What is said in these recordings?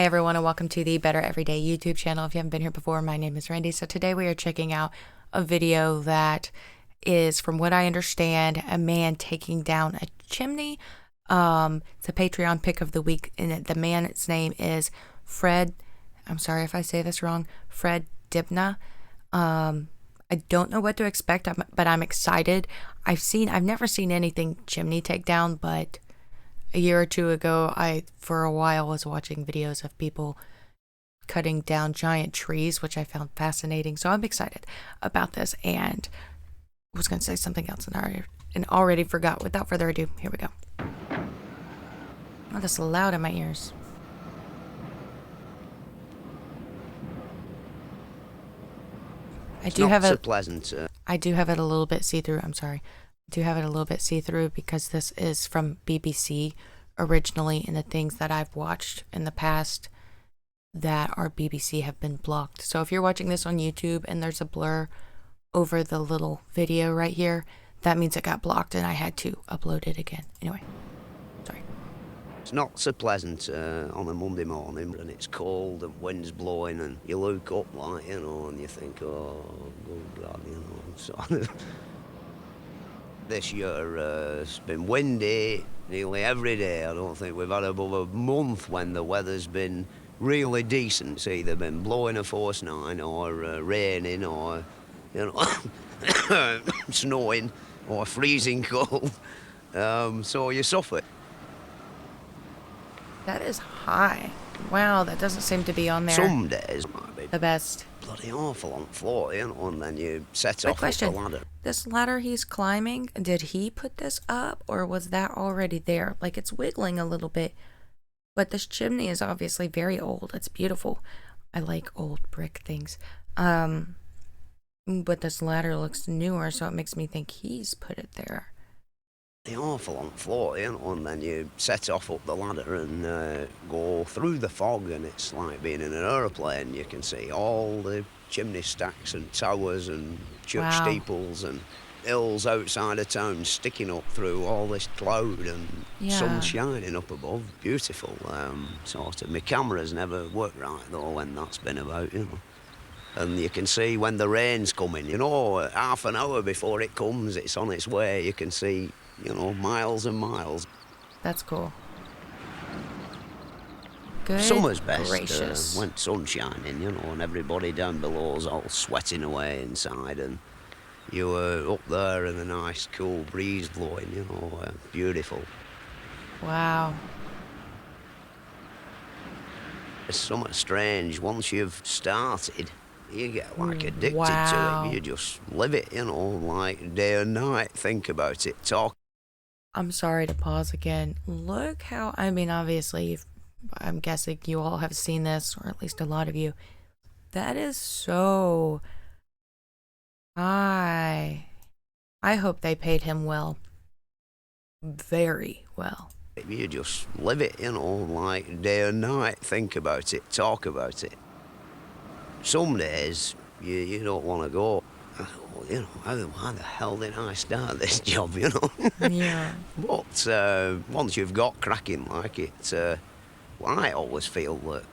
Hi everyone and welcome to the Better Everyday YouTube channel. If you haven't been here before, my name is Randy. So today we are checking out a video that is, from what I understand, a man taking down a chimney. It's a Patreon pick of the week, and the man's name is Fred. I'm sorry if I say this wrong. Fred Dibnah. I don't know what to expect, but I'm excited. I've never seen anything chimney take down, but a year or two ago, for a while, was watching videos of people cutting down giant trees, which I found fascinating. So I'm excited about this, and I was going to say something else and already forgot. Without further ado, here we go. Oh, that's loud in my ears. I do have it a little bit see-through. I'm sorry. Do have it a little bit see-through because this is from BBC originally, and the things that I've watched in the past that are BBC have been blocked. So if you're watching this on YouTube and there's a blur over the little video right here, that means it got blocked and I had to upload it again. Anyway, sorry. It's not so pleasant on a Monday morning, and it's cold and wind's blowing, and you look up, like, and you think, oh, good God, so this year it's been windy nearly every day. I don't think we've had above a month when the weather's been really decent. It's either been blowing a force 9 or raining or, snowing or freezing cold. So you suffer. That is high. Wow, that doesn't seem to be on there. Some days might be the best. Bloody awful on the floor, and then you set off up the ladder. This ladder he's climbing, did he put this up, or was that already there? Like, it's wiggling a little bit, but this chimney is obviously very old. It's beautiful. I like old brick things. But this ladder looks newer, so it makes me think he's put it there. Awful on the floor, and then you set off up the ladder and go through the fog, and it's like being in an aeroplane. You can see all the chimney stacks and towers and church steeples and hills outside of town sticking up through all this cloud and sun shining up above. Beautiful. Sort of. My camera's never worked right though when that's been about, And you can see when the rain's coming, half an hour before it comes, it's on its way. You can see, miles and miles. That's cool. Good. Summer's best when sun's shining, and everybody down below's all sweating away inside, and you were up there and a nice cool breeze blowing, beautiful. Wow. It's something strange. Once you've started, you get like addicted to it. You just live it, like day and night. Think about it, talk. I'm sorry to pause again. Look how, obviously, I'm guessing you all have seen this, or at least a lot of you. That is so high. I hope they paid him well. Very well. You just live it, like day and night. Think about it, talk about it. Some days, you don't want to go. How the hell did I start this job, Yeah. But once you've got cracking like it, I always feel that,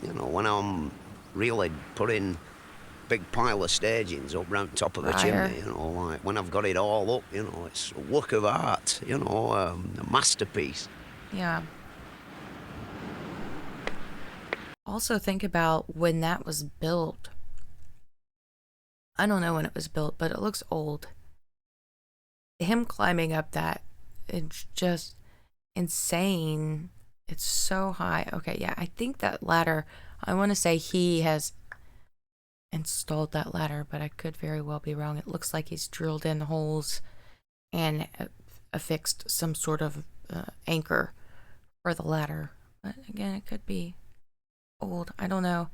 when I'm really putting big pile of stagings up round top of a chimney, like when I've got it all up, it's a work of art, a masterpiece. Yeah. Also think about when that was built. I don't know when it was built, but it looks old. Him climbing up that, it's just insane. It's so high. Okay, yeah, I think that ladder, I want to say he has installed that ladder, but I could very well be wrong. It looks like he's drilled in holes and affixed some sort of anchor for the ladder. But again, it could be old. I don't know.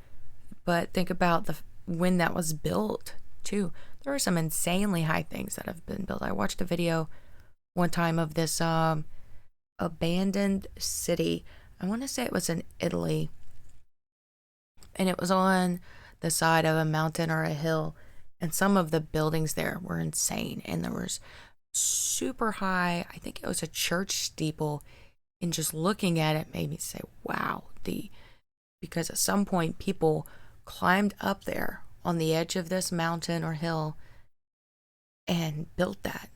But think about when that was built too. There are some insanely high things that have been built. I watched a video one time of this abandoned city. I want to say it was in Italy, and it was on the side of a mountain or a hill, and some of the buildings there were insane, and there was super high, I think it was a church steeple, and just looking at it made me say, wow, the because at some point people climbed up there on the edge of this mountain or hill and built that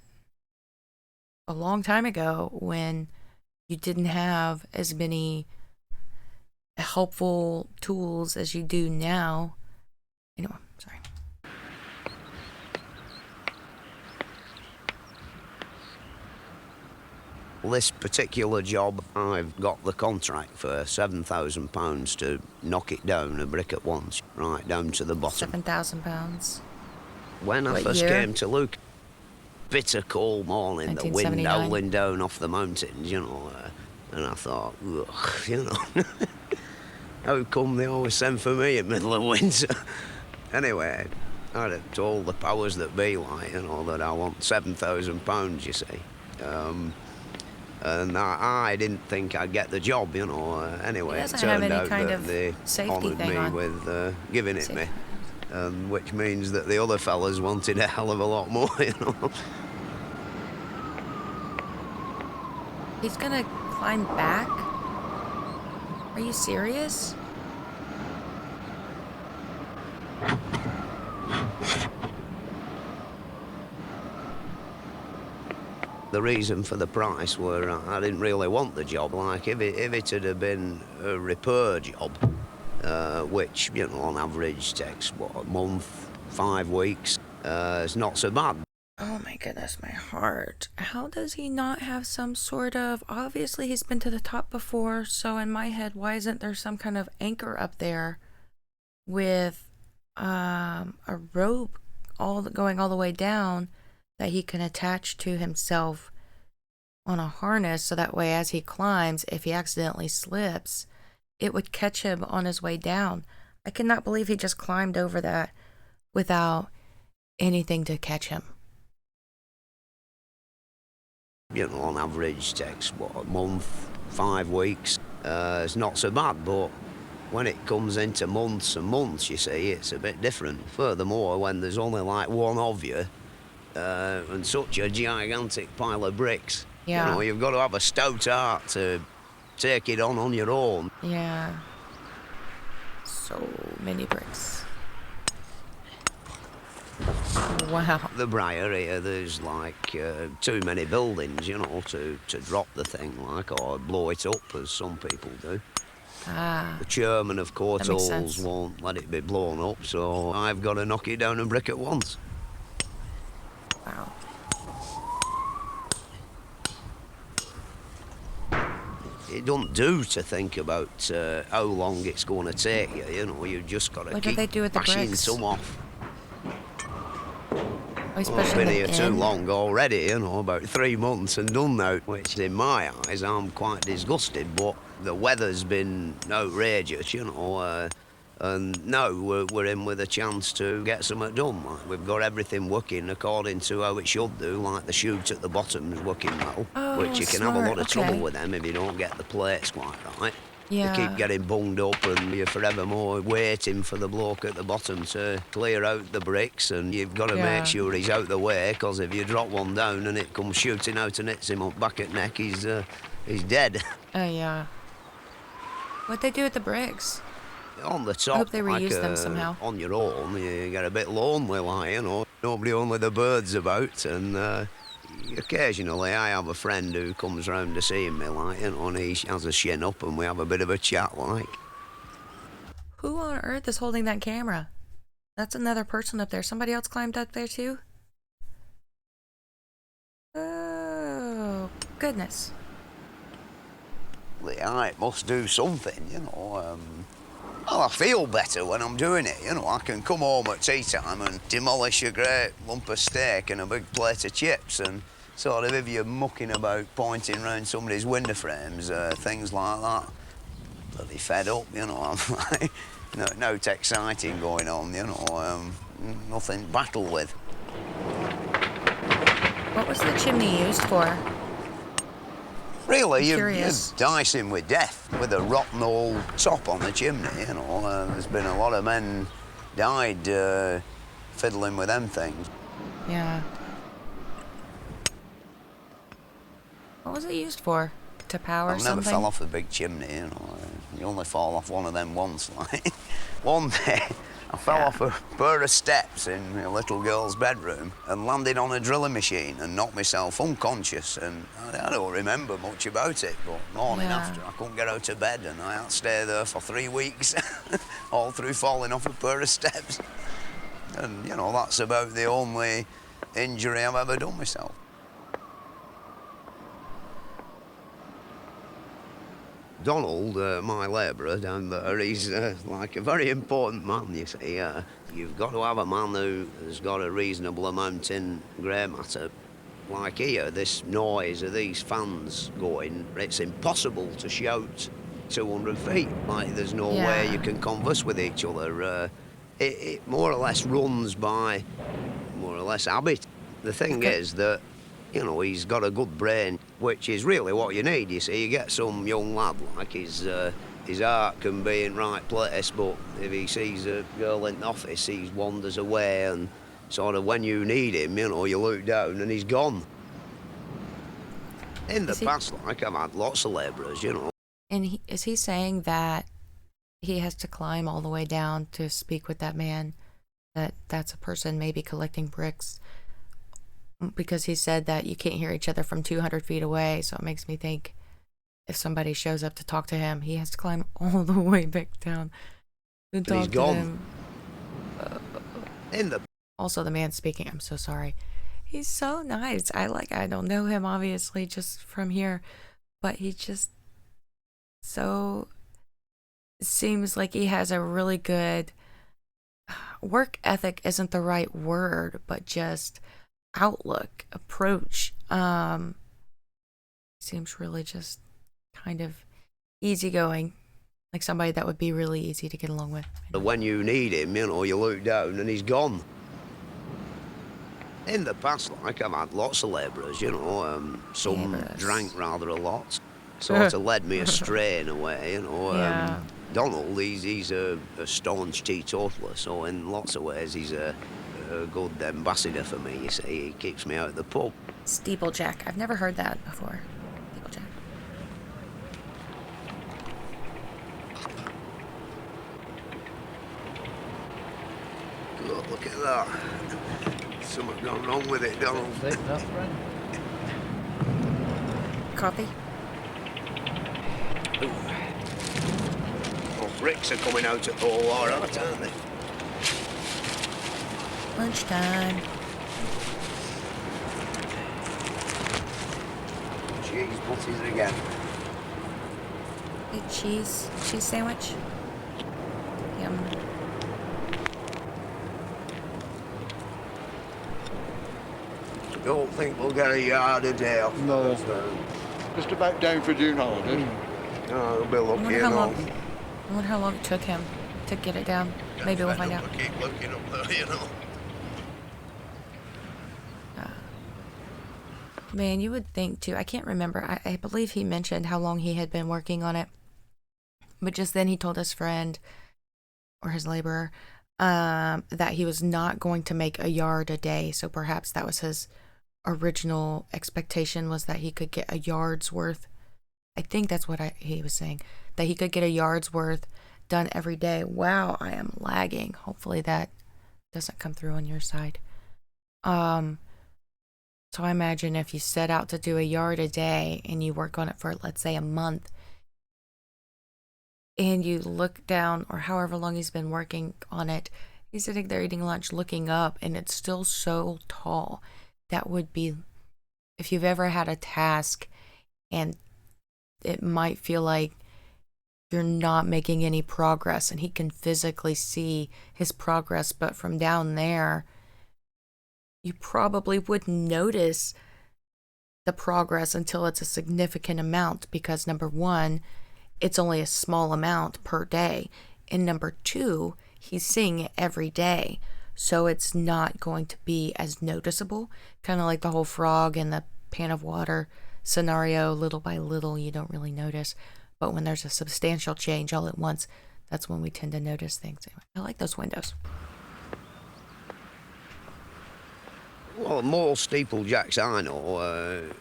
a long time ago when you didn't have as many helpful tools as you do now. Anyway, sorry. This particular job, I've got the contract for £7,000 to knock it down a brick at once, right down to the bottom. £7,000. When I What first year? came to look, bitter cold morning, the wind 1979. howling down off the mountains, and I thought, ugh, how come they always send for me in the middle of winter? Anyway, I'd have told the powers that be, that I want £7,000, you see. And I didn't think I'd get the job, Anyway, it turned out that they honoured me with giving it me. Which means that the other fellas wanted a hell of a lot more, He's gonna climb back? Are you serious? The reason for the price were I didn't really want the job. Like, if it had been a repair job, which, on average takes, a month, 5 weeks, it's not so bad. Oh my goodness, my heart. How does he not have some sort of... Obviously, he's been to the top before, so in my head, why isn't there some kind of anchor up there with a rope going all the way down that he can attach to himself on a harness, so that way as he climbs, if he accidentally slips, it would catch him on his way down. I cannot believe he just climbed over that without anything to catch him. On average takes, a month, 5 weeks. It's not so bad, but when it comes into months and months, you see, it's a bit different. Furthermore, when there's only like one of you, and such a gigantic pile of bricks, Yeah. You've got to have a stout heart to take it on your own. Yeah. So many bricks. Wow. The Briar here, there's like too many buildings, to drop the thing, or blow it up, as some people do. Ah. The chairman of Court That makes Halls sense. won't let it be blown up, so I've got to knock it down a brick at once. Wow. It don't do to think about how long it's going to take you, You've just got to What do keep they do with the bashing bricks? some off. He's I've pushing been them here too in. long already, about 3 months and done now, which in my eyes I'm quite disgusted, but the weather's been outrageous, and now we're in with a chance to get something done. Like, we've got everything working according to how it should do, like the chute at the bottom is working well, Oh, which you can have a smart, lot of okay. trouble with them if you don't get the plates quite right. Yeah. They keep getting bunged up and you're forevermore waiting for the bloke at the bottom to clear out the bricks, and you've got to Yeah. make sure he's out the way, because if you drop one down and it comes shooting out and hits him up back at neck, he's dead. Oh, yeah. What'd they do with the bricks? On the top, I hope they reuse them somehow. on your own, you get a bit lonely, nobody, only the birds about, and occasionally I have a friend who comes round to see me, and he has a shin up and we have a bit of a chat, Who on earth is holding that camera? That's another person up there. Somebody else climbed up there too? Oh, goodness. It must do something, Well, I feel better when I'm doing it, I can come home at tea time and demolish a great lump of steak and a big plate of chips, and sort of, if you're mucking about pointing round somebody's window frames, things like that, bloody fed up, I'm like, no exciting going on, nothing to battle with. What was the chimney used for? Really, you're Curious. dicing with death with a rotten old top on the chimney, There's been a lot of men died fiddling with them things. Yeah. What was it used for? To power I've something? never fell off a big chimney, You only fall off one of them once, like. One day, I fell off a pair of steps in a little girl's bedroom and landed on a drilling machine and knocked myself unconscious. And I don't remember much about it, but morning after, I couldn't get out of bed and I had to stay there for 3 weeks, all through falling off a pair of steps. And, you know, that's about the only injury I've ever done myself. Donald, my labourer down there, he's like a very important man, you see. You've got to have a man who has got a reasonable amount in grey matter. Like here, this noise of these fans going, it's impossible to shout 200 feet. Like, there's no way you can converse with each other. It more or less runs by more or less habit. The thing is that, you know, he's got a good brain, which is really what you need, you see. You get some young lad, like his heart can be in right place, but if he sees a girl in the office, he wanders away, and sort of when you need him, you know, you look down and he's gone. In the past, like, I've had lots of labourers, you know. And is he saying that he has to climb all the way down to speak with that man, that's a person maybe collecting bricks? Because he said that you can't hear each other from 200 feet away, so it makes me think if somebody shows up to talk to him, he has to climb all the way back down to talk to him. Also, the man speaking, I'm so sorry. He's so nice. I don't know him, obviously, just from here, but he just so seems like he has a really good work ethic, isn't the right word, but just outlook, approach. Seems really just kind of easygoing, like somebody that would be really easy to get along with. When you need him, you know, you look down and he's gone. In the past, like, I've had lots of labourers, you know, some drank rather a lot, sort of led me astray in a way, you know. Donald, he's a staunch teetotaler, so in lots of ways he's a good ambassador for me, you see. He keeps me out of the pub. SteepleJack. I've never heard that before. SteepleJack. Look at that. Something's gone wrong with it, Donald. Coffee? Ooh. Oh, bricks are coming out at the whole lot, aren't they? Lunchtime. Cheese butties again. A cheese sandwich. Yum. Don't think we'll get a yard a day off. No. Just about down for June holidays. No, we'll be lucky enough. I wonder how long it took him to get it down. Maybe we'll find out. Keep looking up there, you know. Man, you would think too. I can't remember. I believe he mentioned how long he had been working on it. But just then he told his friend or his laborer that he was not going to make a yard a day. So perhaps that was his original expectation, was that he could get a yard's worth. I think that's what he was saying, that he could get a yard's worth done every day. Wow, I am lagging. Hopefully that doesn't come through on your side. So I imagine if you set out to do a yard a day and you work on it for, let's say, a month, and you look down, or however long he's been working on it, he's sitting there eating lunch, looking up, and it's still so tall. That would be, if you've ever had a task and it might feel like you're not making any progress, and he can physically see his progress, but from down there, you probably wouldn't notice the progress until it's a significant amount, because number one, it's only a small amount per day, and number two, he's seeing it every day, so it's not going to be as noticeable. Kind of like the whole frog in the pan of water scenario. Little by little, you don't really notice, but when there's a substantial change all at once, that's when we tend to notice things. Anyway, I like those windows. Well, more steeplejacks I know,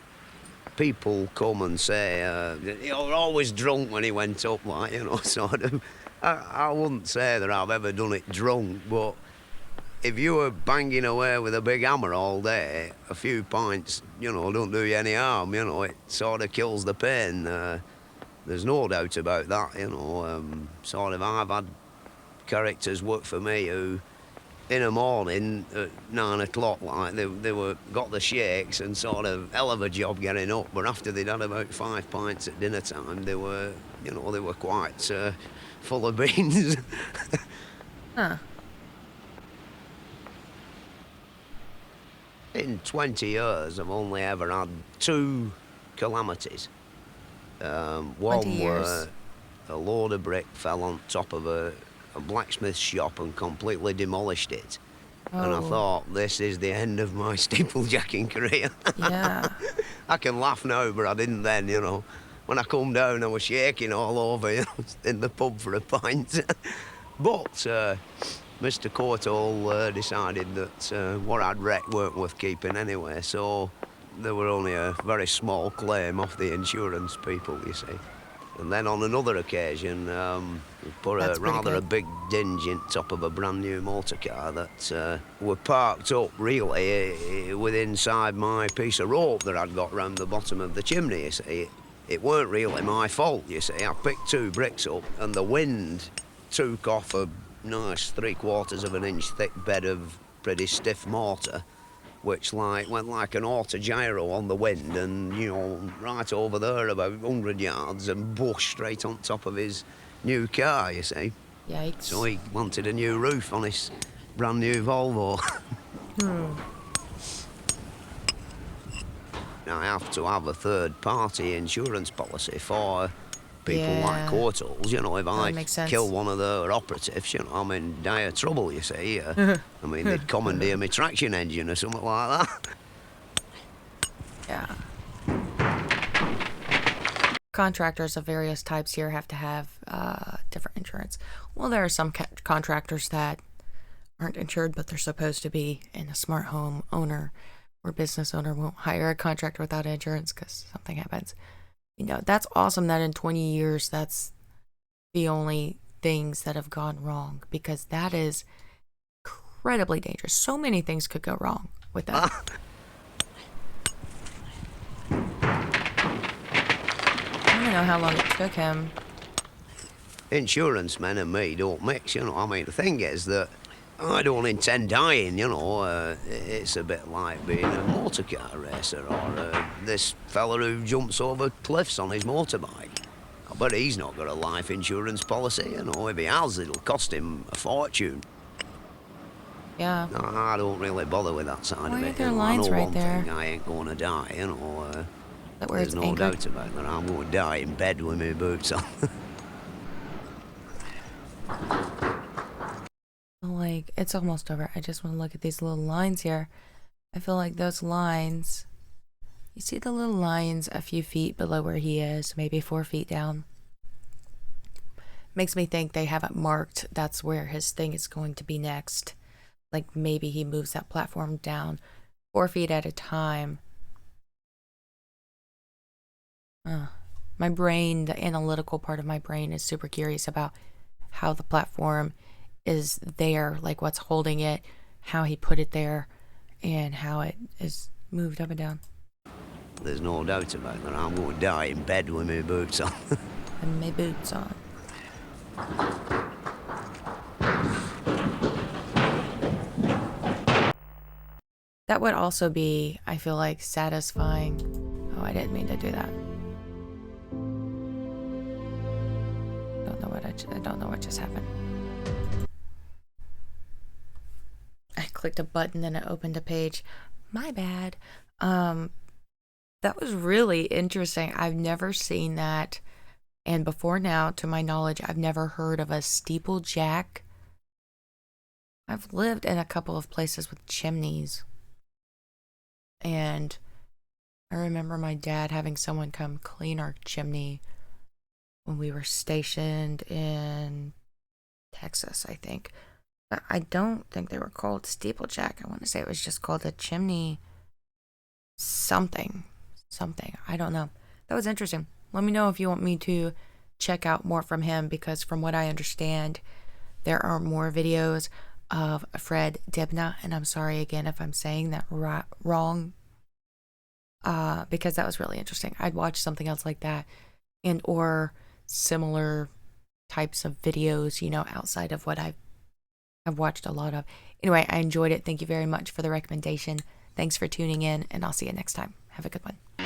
people come and say, you're always drunk when he went up, like, sort of. I wouldn't say that I've ever done it drunk, but if you were banging away with a big hammer all day, a few pints, don't do you any harm, it sort of kills the pain. There's no doubt about that, sort of. I've had characters work for me who, in the morning at 9 o'clock, like, they were got the shakes and sort of hell of a job getting up, but after they'd had about 5 pints at dinner time, they were quite full of beans. Huh. In 20 years, I've only ever had 2 calamities. One where a load of brick fell on top of a blacksmith shop and completely demolished it. Oh. And I thought, this is the end of my steeplejacking career. Yeah. I can laugh now, but I didn't then, When I come down, I was shaking all over, in the pub for a pint. But Mr. Courtall decided that what I'd wrecked weren't worth keeping anyway, so there were only a very small claim off the insurance people, you see. And then on another occasion, we put a big dinge in top of a brand new motor car that were parked up really with inside my piece of rope that I'd got round the bottom of the chimney, you see. It weren't really my fault, you see. I picked 2 bricks up and the wind took off a nice 3/4 of an inch thick bed of pretty stiff mortar, which went like an autogyro on the wind and, right over there about 100 yards and bush straight on top of his new car, you see. Yikes. So he wanted a new roof on his brand new Volvo. Now, I have to have a third-party insurance policy for people like Courtalls, if I kill one of their operatives, I'm in dire trouble, you see. I mean, they'd commandeer my traction engine or something like that. Yeah. Contractors of various types here have to have different insurance. Well, there are some contractors that aren't insured, but they're supposed to be, and a smart home owner or business owner won't hire a contractor without insurance because something happens. That's awesome that in 20 years, that's the only things that have gone wrong, because that is incredibly dangerous. So many things could go wrong with that. I don't know how long it took him. Insurance men and me don't mix, I mean, the thing is that I don't intend dying, it's a bit like being a motor car racer or this fella who jumps over cliffs on his motorbike. I bet he's not got a life insurance policy, if he has, it'll cost him a fortune. Yeah. No, I don't really bother with that side of Why are it. there lines I know right one there? thing, I ain't going to die, That where There's it's no anchored? doubt about that. I'm going to die in bed with my boots on. Like, it's almost over. I just want to look at these little lines here. I feel like those lines, you see the little lines a few feet below where he is, maybe 4 feet down. Makes me think they have it marked. That's where his thing is going to be next. Like, maybe he moves that platform down 4 feet at a time. My brain, the analytical part of my brain, is super curious about how the platform is there, like what's holding it, how he put it there, and how it is moved up and down. There's no doubt about that. I'm going to die in bed with my boots on. And my boots on. That would also be, I feel like, satisfying. Oh, I didn't mean to do that. I don't know what just happened. I clicked a button and it opened a page. My bad. That was really interesting. I've never seen that. And before now, to my knowledge, I've never heard of a steeplejack. I've lived in a couple of places with chimneys. And I remember my dad having someone come clean our chimney when we were stationed in Texas, I think. But I don't think they were called steeplejack. I want to say it was just called a chimney something. something. I don't know. That was interesting. Let me know if you want me to check out more from him, because from what I understand, there are more videos of Fred Dibnah, and I'm sorry again if I'm saying that wrong, because that was really interesting. I'd watch something else like that, and or similar types of videos, you know, outside of what I've watched a lot of. Anyway, I enjoyed it. Thank you very much for the recommendation. Thanks for tuning in, and I'll see you next time. Have a good one.